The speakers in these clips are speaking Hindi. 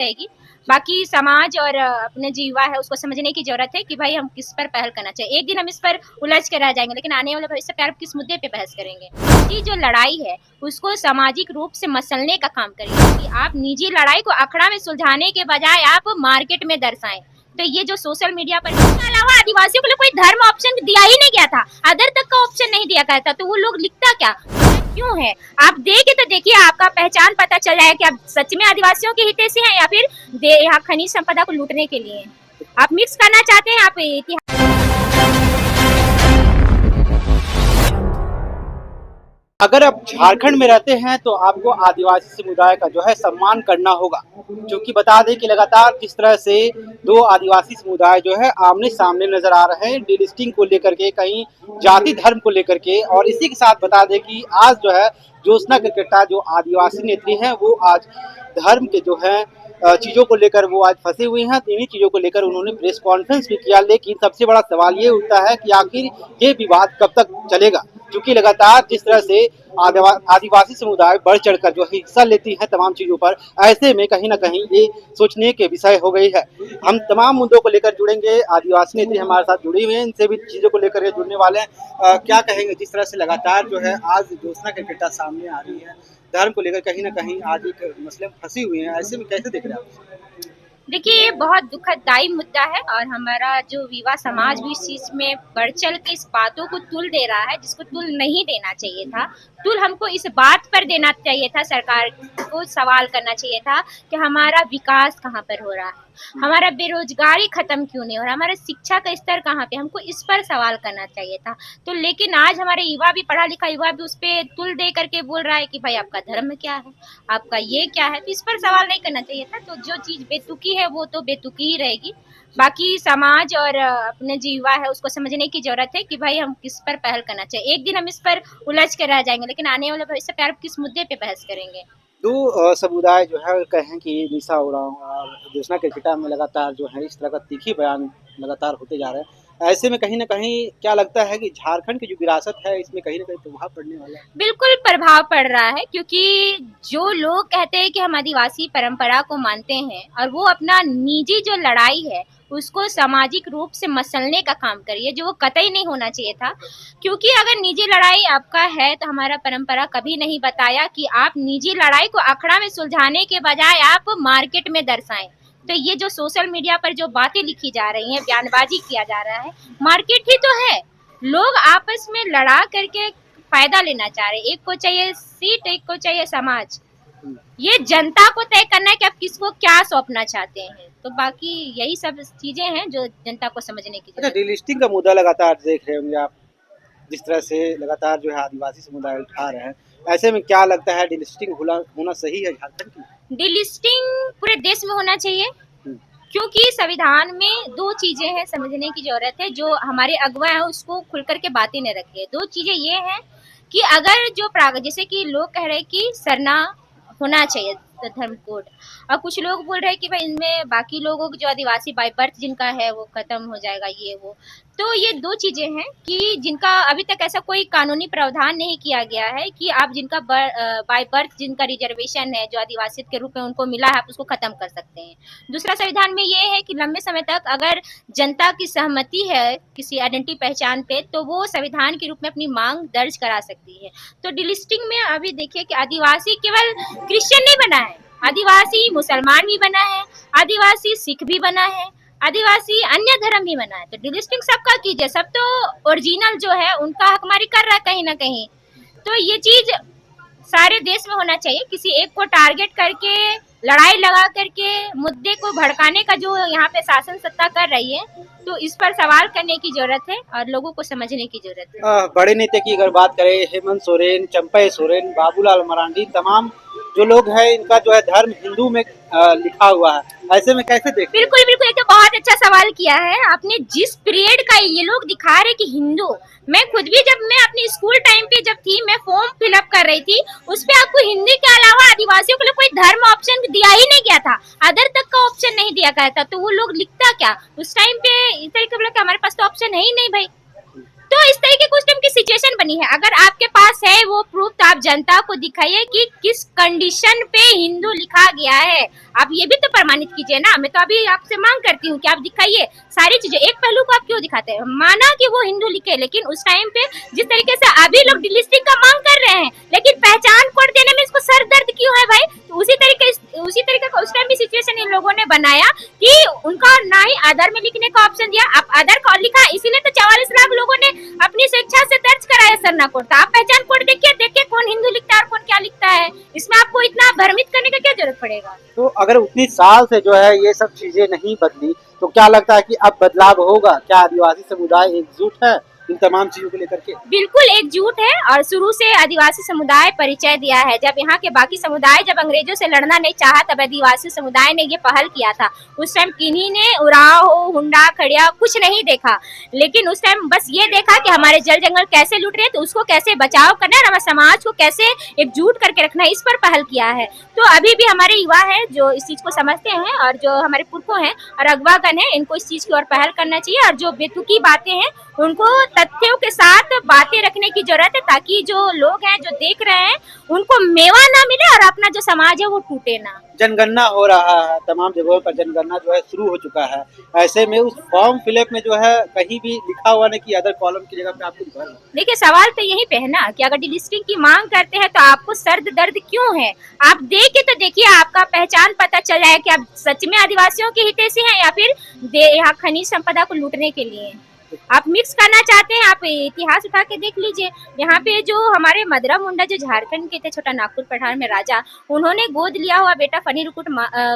रहेगी। बाकी समाज और अपने जो युवा है उसको समझने की जरूरत है कि भाई हम किस पर पहल करना चाहिए। एक दिन हम इस पर उलझ कर रह जाएंगे, लेकिन आने वाले भविष्य में आप किस मुद्दे पे बहस करेंगे। निजी जो लड़ाई है उसको सामाजिक रूप से मसलने का काम करिए कि आप निजी लड़ाई को अखड़ा में सुलझाने के बजाय आप मार्केट में दर्शाएं। तो ये जो सोशल मीडिया पर, इसके अलावा आदिवासियों को लिए कोई धर्म ऑप्शन दिया ही नहीं गया था, अदर तक का ऑप्शन नहीं दिया गया था, तो वो लोग लिखता क्या क्यों है? आप देखे तो देखिए, आपका पहचान पता चल जाए कि आप सच में आदिवासियों के हितैषी हैं या फिर यहाँ खनिज संपदा को लूटने के लिए हैं। आप मिक्स करना चाहते हैं, आप इतिहास। अगर आप झारखंड में रहते हैं तो आपको आदिवासी समुदाय का जो है सम्मान करना होगा, क्योंकि बता दें कि लगातार जिस तरह से दो आदिवासी समुदाय जो है आमने सामने नजर आ रहे हैं डीलिस्टिंग को लेकर के, कहीं जाति धर्म को लेकर के। और इसी के साथ बता दें कि आज जो है ज्योत्सना केरकेट्टा जो आदिवासी नेत्री हैं वो आज धर्म के जो है चीजों को लेकर वो आज फंसे हुए हैं। इन्हीं चीजों को लेकर उन्होंने प्रेस कॉन्फ्रेंस भी किया, लेकिन सबसे बड़ा सवाल ये उठता है कि आखिर ये विवाद कब तक चलेगा, क्योंकि लगातार जिस तरह से आदिवासी समुदाय बढ़ चढ़कर जो हिस्सा लेती है तमाम चीजों पर, ऐसे में कहीं ना कहीं ये सोचने के विषय हो गई है। हम तमाम मुद्दों को लेकर जुड़ेंगे, आदिवासी नेत्री हमारे साथ जुड़ी हुई हैं, इनसे भी चीजों को लेकर के जुड़ने वाले हैं। क्या कहेंगे जिस तरह से लगातार जो है आज ज्योत्सना केरकेट्टा सामने आ रही है, धर्म को लेकर कहीं ना कहीं आज एक मसले में फंसी हुई है, ऐसे में कैसे देख रहे हैं आप? देखिए, ये बहुत दुखदायी मुद्दा है और हमारा जो युवा समाज भी इस चीज में बढ़ चढ़ के इस बातों को तुल दे रहा है, जिसको तुल नहीं देना चाहिए था। तुल हमको इस बात पर देना चाहिए था, सरकार को सवाल करना चाहिए था कि हमारा विकास कहाँ पर हो रहा है, हमारा बेरोजगारी खत्म क्यों नहीं हो रहा, हमारा शिक्षा का स्तर कहाँ पे, हमको इस पर सवाल करना चाहिए था। तो लेकिन आज हमारे युवा भी, पढ़ा लिखा युवा भी उस पर तुल दे करके बोल रहा है कि भाई आपका धर्म क्या है, आपका ये क्या है। तो इस पर सवाल नहीं करना चाहिए था। तो जो चीज बेतुकी है वो तो बेतुकी ही रहेगी। बाकी समाज और अपने जो युवा है उसको समझने की जरूरत है कि भाई हम किस पर पहल करना चाहिए। एक दिन हम इस पर उलझ कर रह जाएंगे, लेकिन आने वाले भविष्य में आप किस मुद्दे पे बहस करेंगे। दो समुदाय जो है कहें कि निशा उरांव और ज्योत्सना केरकेट्टा में लगातार जो है इस तरह का तीखी बयान लगातार होते जा रहे हैं। ऐसे में कहीं ना कहीं क्या लगता है कि झारखंड की जो विरासत है इसमें कहीं ना कहीं प्रभाव पड़ने वाला है? बिल्कुल प्रभाव पड़ रहा है, क्योंकि जो लोग कहते हैं कि हम आदिवासी परंपरा को मानते हैं और वो अपना निजी जो लड़ाई है उसको सामाजिक रूप से मसलने का काम करिए, जो वो कतई नहीं होना चाहिए था। क्योंकि अगर निजी लड़ाई आपका है तो हमारा परंपरा कभी नहीं बताया कि आप निजी लड़ाई को अखड़ा में सुलझाने के बजाय आप मार्केट में दर्शाएं। तो ये जो सोशल मीडिया पर जो बातें लिखी जा रही हैं, बयानबाजी किया जा रहा है, मार्केट ही तो है। लोग आपस में लड़ा करके फायदा लेना चाह रहे हैं। एक को चाहिए सीट, एक को चाहिए समाज। ये जनता को तय करना है कि आप किसको क्या सौंपना चाहते हैं। तो बाकी यही सब चीजें हैं जो जनता को समझने की जरूरत है। डीलिस्टिंग का मुद्दा लगातार देख रहे होंगे आप, जिस तरह से लगातार जो है आदिवासी समुदाय उठा रहे हैं, ऐसे में क्या लगता है डीलिस्टिंग होना सही है झारखंड की? डीलिस्टिंग पूरे देश में होना चाहिए, क्योंकि संविधान में दो चीजें हैं समझने की जरूरत है, जो हमारे अगुवा है उसको खुल करके बातें न रखी है। दो चीजें ये हैं कि अगर जो जैसे कि लोग कह रहे हैं कि सरना होना चाहिए धर्म कोड, और कुछ लोग बोल रहे हैं कि भाई इनमें बाकी लोगों की जो आदिवासी बाय बर्थ जिनका है वो खत्म हो जाएगा, ये वो। तो ये दो चीजें हैं कि जिनका अभी तक ऐसा कोई कानूनी प्रावधान नहीं किया गया है कि आप जिनका बाय बर्थ जिनका रिजर्वेशन है जो आदिवासी के रूप में उनको मिला है, आप उसको खत्म कर सकते हैं। दूसरा, संविधान में ये है कि लंबे समय तक अगर जनता की सहमति है किसी आइडेंटिटी पहचान पे, तो वो संविधान के रूप में अपनी मांग दर्ज करा सकती है। तो डिलिस्टिंग में अभी देखिए कि आदिवासी केवल क्रिश्चियन नहीं बना है, आदिवासी मुसलमान भी बना है, आदिवासी सिख भी बना है, आदिवासी अन्य धर्म भी बना है। तो डिलिस्टिंग सबका कीजिए, सब तो ओरिजिनल जो है उनका हकमारी कर रहा है कहीं ना कहीं। तो ये चीज सारे देश में होना चाहिए। किसी एक को टारगेट करके लड़ाई लगा करके मुद्दे को भड़काने का जो यहाँ पे शासन सत्ता कर रही है, तो इस पर सवाल करने की जरूरत है और लोगों को समझने की जरूरत है। बड़े नेता की अगर बात करें, हेमंत सोरेन, चंपई सोरेन, बाबूलाल मरांडी, तमाम जो लोग हैं इनका जो है धर्म हिंदू में लिखा हुआ है, ऐसे में कैसे देखते? बिल्कुल बिल्कुल, एक तो बहुत अच्छा सवाल किया है आपने। जिस पीरियड का ये लोग दिखा रहे कि हिंदू, मैं खुद भी जब मैं अपनी स्कूल टाइम पे जब थी, मैं फॉर्म फिलअप कर रही थी, उस पे आपको हिंदी के अलावा आदिवासियों के लिए कोई धर्म ऑप्शन दिया ही नहीं गया था, अदर तक का ऑप्शन नहीं दिया गया था। तो वो लोग लिखता क्या उस टाइम पे, इस तरीके बोला हमारे पास तो ऑप्शन है ही नहीं भाई। तो इस तरीके की उस टाइम की सिचुएशन बनी है। अगर आपके पास है वो प्रूफ, तो आप जनता को दिखाइए कि किस कंडीशन पे हिंदू लिखा गया है। आप ये भी तो प्रमाणित कीजिए ना। मैं तो अभी आपसे मांग करती हूँ कि आप दिखाइए सारी चीजें, एक पहलू को आप क्यों दिखाते हैं। माना कि वो हिंदू लिखे, लेकिन उस टाइम पे जिस तरीके से अभी लोग डिलिस्टिंग का मांग कर रहे हैं, लेकिन पहचान कोड देने में इसको सर दर्द क्यों है भाई। तो उसी तरीके का उस टाइम भी सिचुएशन इन लोगों ने बनाया कि उनका ना ही आधार में लिखने का ऑप्शन दिया। आप आधार कार्ड लिखा, इसीलिए तो 44 लाख लोगों ने अपनी स्वेच्छा से दर्ज कराया सरना कोड। तो आप पहचान कोड देखिए कौन हिंदू लिखता है और कौन क्या लिखता है। इसमें आपको इतना भ्रमित करने का क्या जरूरत पड़ेगा। तो अगर उतनी साल से जो है ये सब चीजें नहीं बदली, तो क्या लगता है कि अब बदलाव होगा? क्या आदिवासी समुदाय एकजुट है इन तमाम चीजों को लेकर के? बिल्कुल एकजुट है, और शुरू से आदिवासी समुदाय परिचय दिया है। जब यहाँ के बाकी समुदाय जब अंग्रेजों से लड़ना नहीं चाहा, तब आदिवासी समुदाय ने ये पहल किया था। उस टाइम किन्हीं ने उराव हो, हुंडा खड़िया कुछ नहीं देखा, लेकिन उस टाइम बस ये देखा कि हमारे जल जंगल कैसे लूट रहे हैं, तो उसको कैसे बचाव करना है, हमारे समाज को कैसे एकजुट करके रखना है, इस पर पहल किया है। तो अभी भी हमारे युवा है जो इस चीज को समझते हैं, और जो हमारे पुरखों हैं और अगवागन है, इनको इस चीज की ओर पहल करना चाहिए। और जो बेतुकी बातें हैं उनको तथ्यों के साथ बातें रखने की जरूरत है, ताकि जो लोग हैं जो देख रहे हैं उनको मेवा ना मिले और अपना जो समाज है वो टूटे ना। जनगणना हो रहा है, तमाम जगहों पर जनगणना जो है शुरू हो चुका है। ऐसे में उस फॉर्म फिलअप में जो है कहीं भी लिखा हुआ नहीं कि अदर कॉलम की जगह पे आपको लिखा है। देखिए सवाल तो यही पे है ना कि अगर डिलिस्टिंग की मांग करते हैं तो आपको सर्द दर्द क्यों है। आप देख के तो देखिए, आपका पहचान पता चल जाए कि आप सच में आदिवासियों के हितैषी हैं या फिर यहाँ खनिज संपदा को लूटने के लिए। आप मिक्स करना चाहते हैं, आप इतिहास उठा के देख लीजिए। यहाँ पे जो हमारे मदरा मुंडा जो झारखंड के थे, छोटा नागपुर पठार में राजा, उन्होंने गोद लिया हुआ बेटा फनी रुकुट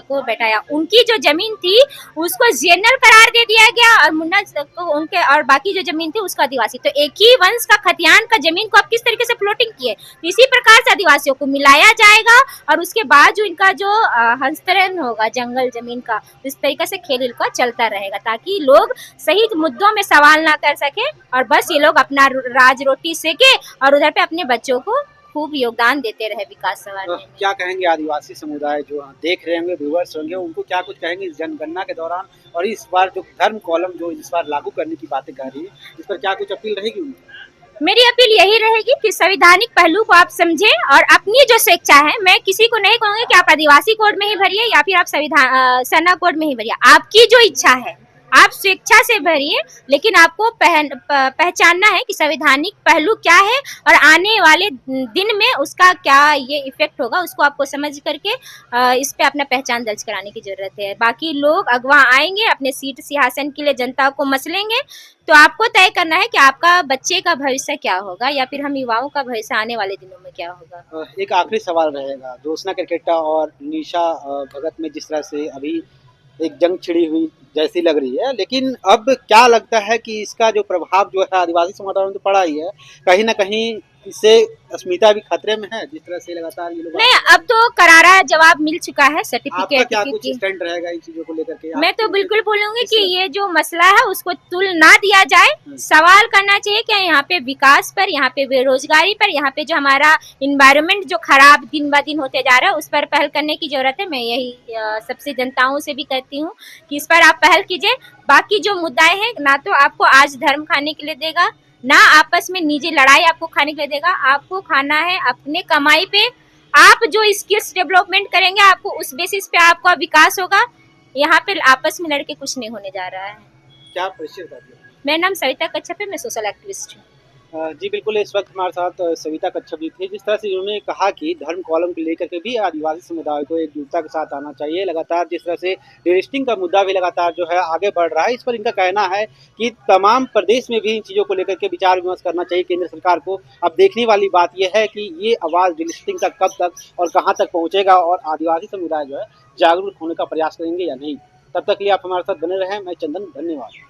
को बैठाया। उनकी जो जमीन थी उसको जनरल करार दे दिया गया, और मुंडा को उनके और बाकी जो जमीन थी उसका आदिवासी। तो एक ही वंश का खतियान का जमीन को आप किस तरीके से फ्लोटिंग किए। इसी प्रकार से आदिवासियों को मिलाया जाएगा, और उसके बाद जो इनका जो हस्तांतरण होगा जंगल जमीन का, इस तरीके से खेल इनका चलता रहेगा, ताकि लोग सही मुद्दों में सवाल ना कर सके, और बस ये लोग अपना राज रोटी सेके और उधर पे अपने बच्चों को खूब योगदान देते रहे विकास संवारने में। क्या कहेंगे आदिवासी समुदाय जो देख रहे होंगे, व्यूअर्स होंगे, उनको क्या कुछ कहेंगे इस जनगणना के दौरान, और इस बार जो धर्म कॉलम जो इस बार लागू करने की बातें कर रही है, इस पर क्या कुछ अपील रहेगी उनकी? मेरी अपील यही रहेगी कि संवैधानिक पहलू को आप समझें और अपनी जो स्वेच्छा है, मैं किसी को नहीं कहूंगी कि आप आदिवासी कोड में ही भरिए या फिर आप संविधान सरना कोड में ही भरिए। आपकी जो इच्छा है आप स्वेच्छा से भरिए, लेकिन आपको पहचानना है कि संवैधानिक पहलू क्या है और आने वाले दिन में उसका क्या ये इफेक्ट होगा, उसको आपको समझ करके इस पे अपना पहचान दर्ज कराने की जरूरत है। बाकी लोग अगवा आएंगे अपने सीट सिंहासन के लिए, जनता को मसलेंगे, तो आपको तय करना है कि आपका बच्चे का भविष्य क्या होगा या फिर हम युवाओं का भविष्य आने वाले दिनों में क्या होगा। एक आखिरी सवाल रहेगा, ज्योत्सना केरकेट्टा और निशा भगत में जिस तरह से अभी एक जंग छिड़ी हुई जैसी लग रही है, लेकिन अब क्या लगता है कि इसका जो प्रभाव जो है आदिवासी समुदाय में तो पड़ा ही है, कहीं ना कहीं इससे अस्मिता भी खतरे में है, जिस तरह से लगातार ये लोग। नहीं, अब तो करारा जवाब मिल चुका है आपका सर्टिफिकेट क्या कुछ स्टैंड रहेगा इन चीजों को लेकर के? मैं तो बिल्कुल बोलूंगी कि ये जो मसला है उसको तुल ना दिया जाए। सवाल करना चाहिए कि यहाँ पे विकास पर, यहाँ पे बेरोजगारी पर, यहाँ पे जो हमारा इन्वायरमेंट जो खराब दिन ब दिन होते जा रहा है उस पर पहल करने की जरूरत है। मैं यही सबसे जनताओं से भी कहती हूँ कि इस पर आप पहल कीजिए। बाकी जो मुद्दाएं हैं, ना तो आपको आज धर्म खाने के लिए देगा, ना आपस में निजी लड़ाई आपको खाने के लिए देगा। आपको खाना है अपने कमाई पे, आप जो स्किल्स डेवलपमेंट करेंगे आपको उस बेसिस पे आपका विकास होगा। यहाँ पे आपस में लड़के कुछ नहीं होने जा रहा है। क्या परिचय बता दिया? मेरा नाम सविता कच्छप है, मैं सोशल एक्टिविस्ट हूँ। जी बिल्कुल, इस वक्त हमारे साथ सविता कच्छप जी थी। जिस तरह से उन्होंने कहा कि धर्म कॉलम को लेकर के भी आदिवासी समुदाय को एकजुटता के साथ आना चाहिए। लगातार जिस तरह से डिलिस्टिंग का मुद्दा भी लगातार जो है आगे बढ़ रहा है, इस पर इनका कहना है कि तमाम प्रदेश में भी इन चीज़ों को लेकर के विचार विमर्श करना चाहिए केंद्र सरकार को। अब देखने वाली बात यह है कि ये आवाज़ डिलिस्टिंग का कब तक और कहाँ तक पहुँचेगा, और आदिवासी समुदाय जो है जागरूक होने का प्रयास करेंगे या नहीं। तब तक लिए आप हमारे साथ बने रहें। मैं चंदन, धन्यवाद।